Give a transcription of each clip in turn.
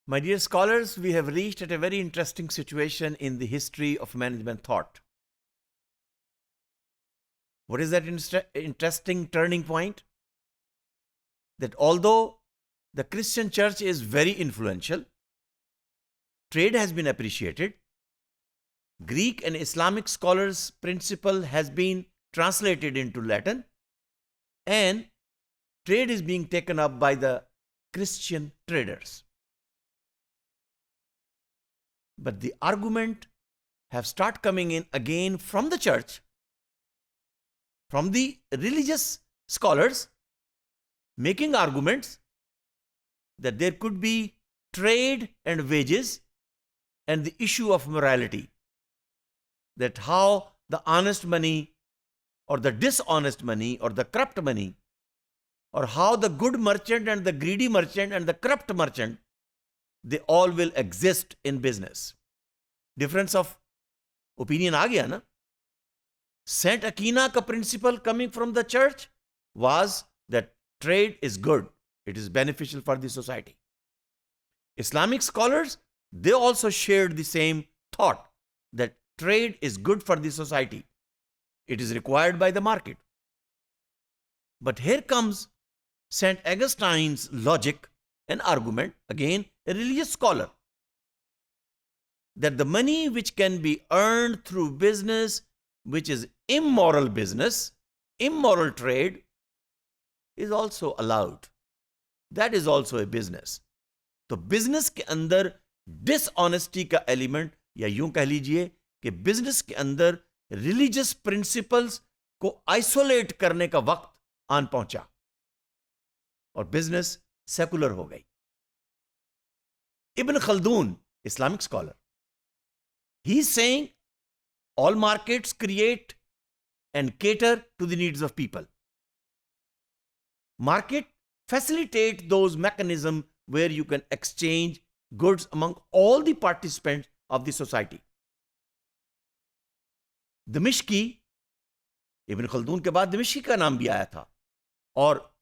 My dear scholars, we have reached at a very interesting situation in the history of management thought. What is that interesting turning point? That although the Christian church is very influential, trade has been appreciated, Greek and Islamic scholars' principle has been translated into Latin, and trade is being taken up by the Christian traders. But the argument have start coming in again from the church, from the religious scholars, making arguments that there could be trade and wages and the issue of morality, that how the honest money or the dishonest money or the corrupt money, or how the good merchant and the greedy merchant and the corrupt merchant, they all will exist in business. Difference of opinion आ गया ना? Saint Aquina का principle coming from the church was that trade is good. It is beneficial for the society. Islamic scholars, they also shared the same thought that trade is good for the society. It is required by the market. But here comes St. Augustine's logic and argument, again a religious scholar, that the money which can be earned through business, which is immoral business, immoral trade, is also allowed. That is also a business. तो business के अंदर dishonesty का element, या यूं कह लीजिए कि business के अंदर रिलीजियस प्रिंसिपल्स को आइसोलेट करने का वक्त आन पहुंचा और बिजनेस सेकुलर हो गई. Ibn Khaldun, Islamic scholar, he is saying all markets create and cater to the needs of people. Market facilitate those mechanisms where you can exchange goods among all the participants of the society. Dimashqi, Ibn Khaldun के बाद दमिश्की का नाम भी आया था, और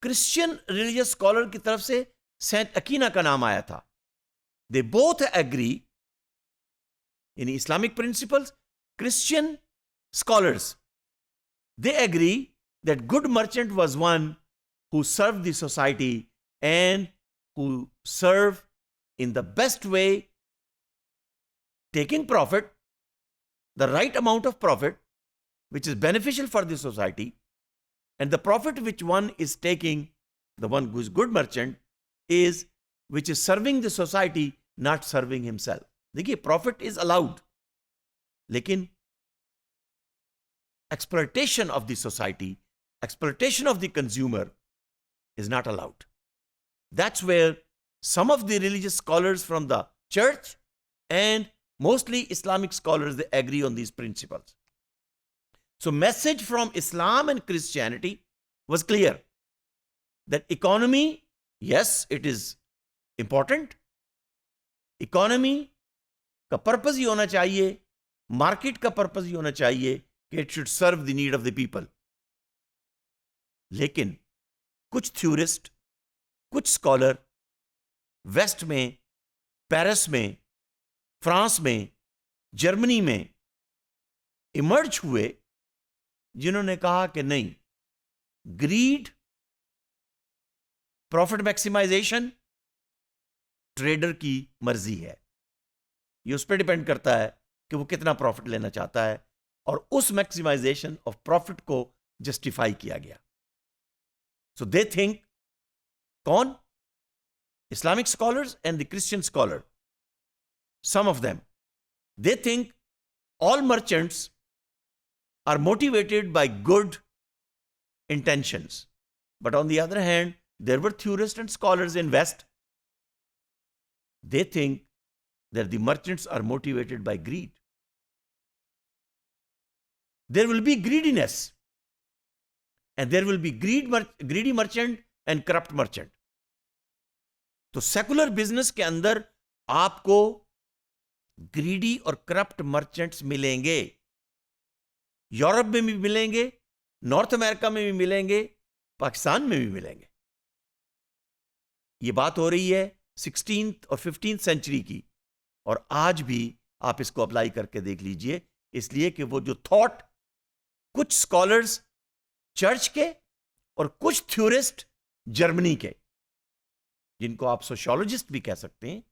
Christian religious scholar की तरफ से सेंट अकीना का नाम आया था. They both agree in Islamic principles. Christian scholars, they agree that good merchant was one who served the society and who served in the best way, taking profit, the right amount of profit, which is beneficial for the society, and the profit which one is taking, the one who is good merchant, is which is serving the society, not serving himself. देखिए, profit is allowed, लेकिन exploitation of the society, exploitation of the consumer is not allowed. That's where some of the religious scholars from the church and mostly Islamic scholars, they agree on these principles. So message from Islam and Christianity was clear that economy, yes, it is important. Economy का purpose ही होना चाहिए, market का purpose ही होना चाहिए कि it should serve the need of the people. लेकिन कुछ थ्योरिस्ट, कुछ स्कॉलर वेस्ट में, पेरिस में, फ्रांस में, जर्मनी में इमर्ज हुए, जिन्होंने कहा कि नहीं, ग्रीड, प्रॉफिट मैक्सिमाइजेशन ट्रेडर की मर्जी है. ये उस पर डिपेंड करता है कि वो कितना प्रॉफिट लेना चाहता है, और उस मैक्सिमाइजेशन ऑफ प्रॉफिट को जस्टिफाई किया गया. सो दे थिंक, कौन? Islamic scholars and the Christian scholar, some of them, they think all merchants are motivated by good intentions. But on the other hand, there were theorists and scholars in West. They think that the merchants are motivated by greed. There will be greediness, and there will be greedy merchant and corrupt merchant. तो secular business के अंदर आपको greedy और corrupt merchants मिलेंगे. Europe में भी मिलेंगे, north America में भी मिलेंगे, पाकिस्तान में भी मिलेंगे. ये बात हो रही है 16th और 15th सेंचुरी की, और आज भी आप इसको अप्लाई करके देख लीजिए, इसलिए कि वो जो थॉट कुछ स्कॉलर्स चर्च के और कुछ थ्योरिस्ट जर्मनी के, जिनको आप सोशियोलॉजिस्ट भी कह सकते हैं,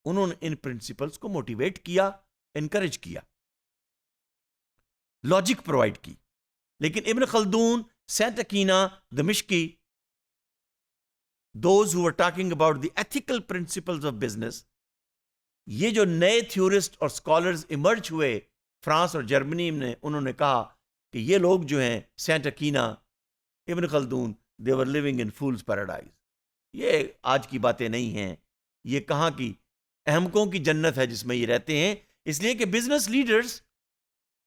उन्होंने इन प्रिंसिपल्स को मोटिवेट किया, एनकरेज किया, लॉजिक प्रोवाइड की। लेकिन Ibn Khaldun, Saint Aquinas, Dimashqi, those who were talking about the ethical principles of business, ये जो नए थ्योरिस्ट और स्कॉलर्स इमर्ज हुए फ्रांस और जर्मनी में, उन्होंने कहा कि ये लोग जो हैं, Saint Aquinas, Ibn Khaldun, they were living in fool's paradise. ये आज की बातें नहीं हैं, ये कहां की अहमकों की जन्नत है जिसमें ये रहते हैं। इसलिए कि business leaders,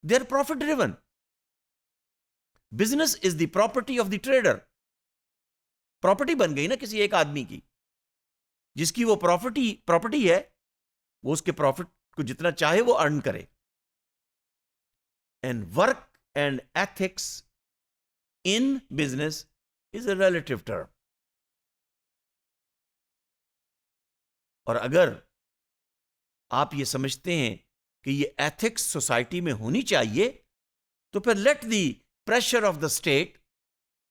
they are profit driven. Business is the property of the trader. Property बन गई ना किसी एक आदमी की, जिसकी वो प्रॉपर्टी है, वो उसके प्रॉफिट को जितना चाहे वो अर्न करे। And work and ethics in business is a relative term. और अगर आप ये समझते हैं कि ये एथिक्स सोसाइटी में होनी चाहिए, तो फिर let the pressure of the state,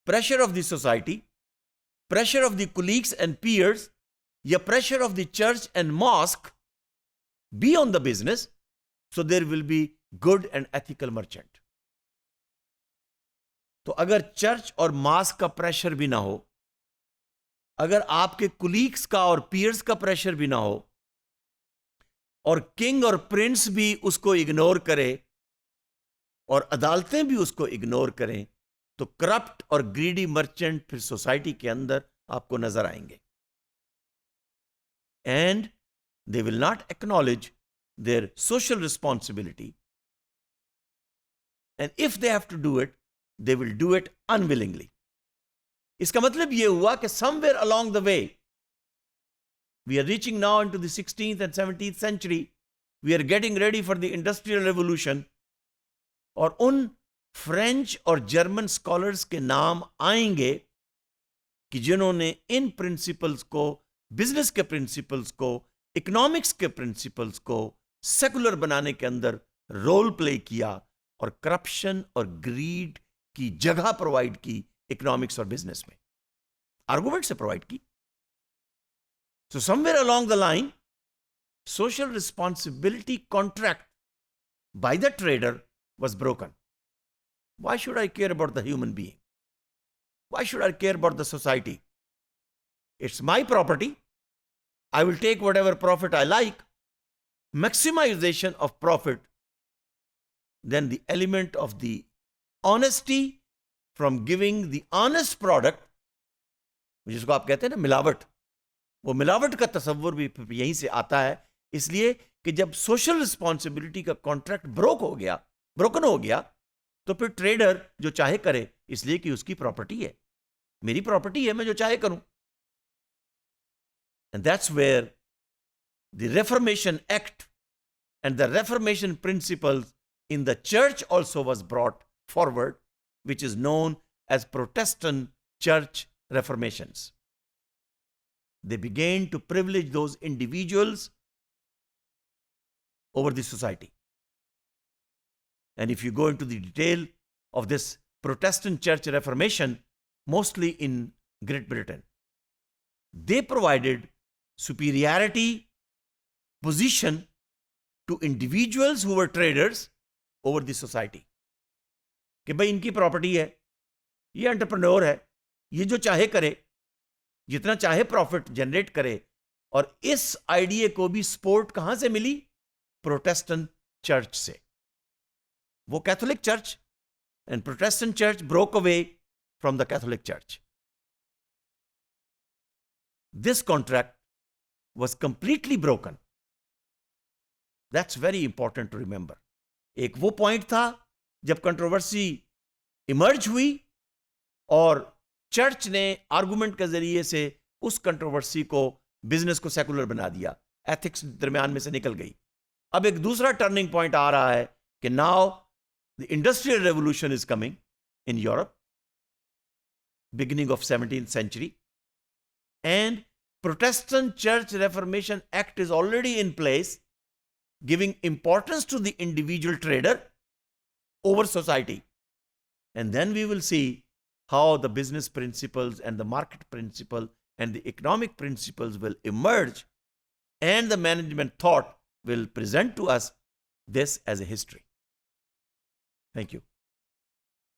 pressure of the society, pressure of the colleagues and peers, या pressure of the church and mosque be on the business, so there will be good and ethical merchant. तो अगर church और mask का pressure भी ना हो, अगर आपके कुलीग्स का और पीयर्स का प्रेशर भी ना हो, और किंग और प्रिंस भी उसको इग्नोर करे और अदालतें भी उसको इग्नोर करें, तो करप्ट और ग्रीडी मर्चेंट फिर सोसाइटी के अंदर आपको नजर आएंगे। And they will not acknowledge their social responsibility, and if they have to do it, they will do it unwillingly. इसका मतलब यह हुआ कि somewhere along the way, we are reaching now into the 16th and 17th century, we are getting ready for the industrial revolution, और उन French और German scholars के नाम आएंगे कि जिन्होंने इन प्रिंसिपल्स को, बिजनेस के प्रिंसिपल्स को, इकोनॉमिक्स के प्रिंसिपल्स को सेकुलर बनाने के अंदर रोल प्ले किया और करप्शन और ग्रीड की जगह प्रोवाइड की इकोनॉमिक्स और बिजनेस में, आर्गुमेंट से प्रोवाइड की। So somewhere along the line, social responsibility contract by the trader was broken. Why should I care about the human being? Why should I care about the society? It's my property. I will take whatever profit I like. Maximization of profit. Then the element of the honesty from giving the honest product, जिसको आप कहते हैं ना मिलावट, वो मिलावट का तस्वुर भी यहीं से आता है। इसलिए कि जब सोशल रिस्पॉन्सिबिलिटी का कॉन्ट्रैक्ट ब्रोकन हो गया, तो फिर ट्रेडर जो चाहे करे, इसलिए कि उसकी प्रॉपर्टी है, मेरी प्रॉपर्टी है, मैं जो चाहे करूं। And that's where the Reformation Act and the Reformation principles in the church also was brought forward, which is known as Protestant church reformations. They began to privilege those individuals over the society. And if you go into the detail of this Protestant church reformation, mostly in Great Britain, they provided superiority position to individuals who were traders over the society. कि भाई इनकी property है, ये entrepreneur है, ये जो चाहे करे, जितना चाहे प्रॉफिट जनरेट करे। और इस आइडिया को भी सपोर्ट कहां से मिली? प्रोटेस्टेंट चर्च से। वो Catholic church and Protestant church broke away from the Catholic church. This contract was completely broken. That's very important to remember. एक वो पॉइंट था जब कंट्रोवर्सी इमर्ज हुई और चर्च ने आर्गुमेंट के जरिए से उस कंट्रोवर्सी को, बिजनेस को सेकुलर बना दिया, एथिक्स दरमियान में से निकल गई. अब एक दूसरा टर्निंग पॉइंट आ रहा है कि now the industrial revolution is coming in Europe, beginning of 17th century, and Protestant Church Reformation Act is already in place, giving importance to the individual trader over society. And then we will see how the business principles and the market principle and the economic principles will emerge, and the management thought will present to us this as a history. Thank you.